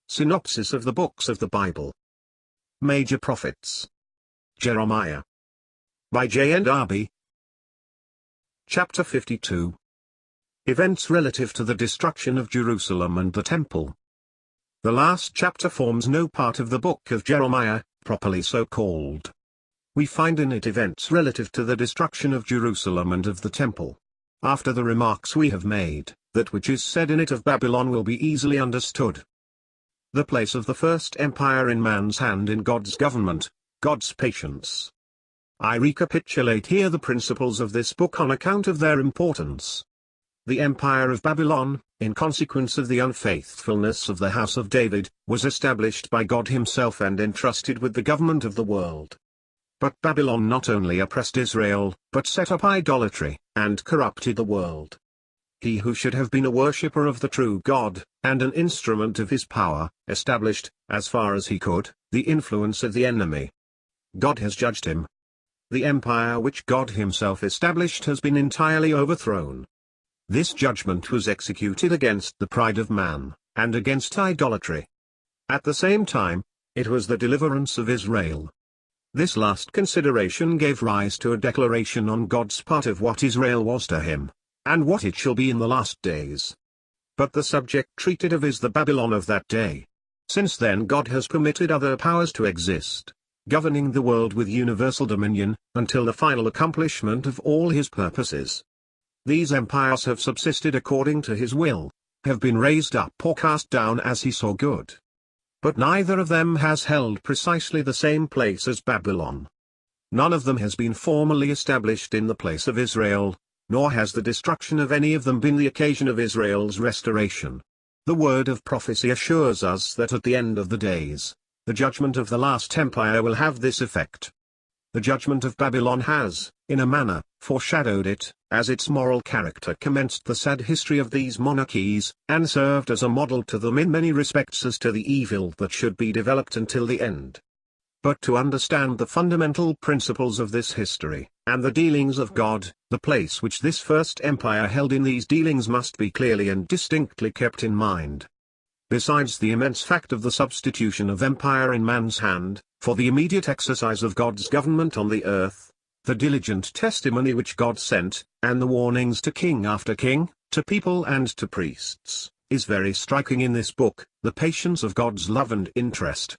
Synopsis of the books of the Bible. Major Prophets. Jeremiah. By JND Darby. Chapter 52. Events relative to the destruction of Jerusalem and the Temple. The last chapter forms no part of the book of Jeremiah, properly so called. We find in it events relative to the destruction of Jerusalem and of the Temple. After the remarks we have made, that which is said in it of Babylon will be easily understood. The place of the first empire in man's hand in God's government, God's patience. I recapitulate here the principles of this book on account of their importance. The empire of Babylon, in consequence of the unfaithfulness of the house of David, was established by God himself and entrusted with the government of the world. But Babylon not only oppressed Israel, but set up idolatry, and corrupted the world. He who should have been a worshipper of the true God, and an instrument of his power, established, as far as he could, the influence of the enemy. God has judged him. The empire which God himself established has been entirely overthrown. This judgment was executed against the pride of man, and against idolatry. At the same time, it was the deliverance of Israel. This last consideration gave rise to a declaration on God's part of what Israel was to him, and what it shall be in the last days. But the subject treated of is the Babylon of that day. Since then God has permitted other powers to exist, governing the world with universal dominion, until the final accomplishment of all his purposes. These empires have subsisted according to his will, have been raised up or cast down as he saw good. But neither of them has held precisely the same place as Babylon. None of them has been formally established in the place of Israel, nor has the destruction of any of them been the occasion of Israel's restoration. The word of prophecy assures us that at the end of the days, the judgment of the last empire will have this effect. The judgment of Babylon has, in a manner, foreshadowed it, as its moral character commenced the sad history of these monarchies, and served as a model to them in many respects as to the evil that should be developed until the end. But to understand the fundamental principles of this history, and the dealings of God, the place which this first empire held in these dealings must be clearly and distinctly kept in mind. Besides the immense fact of the substitution of empire in man's hand, for the immediate exercise of God's government on the earth, the diligent testimony which God sent, and the warnings to king after king, to people and to priests, is very striking in this book, the patience of God's love and interest,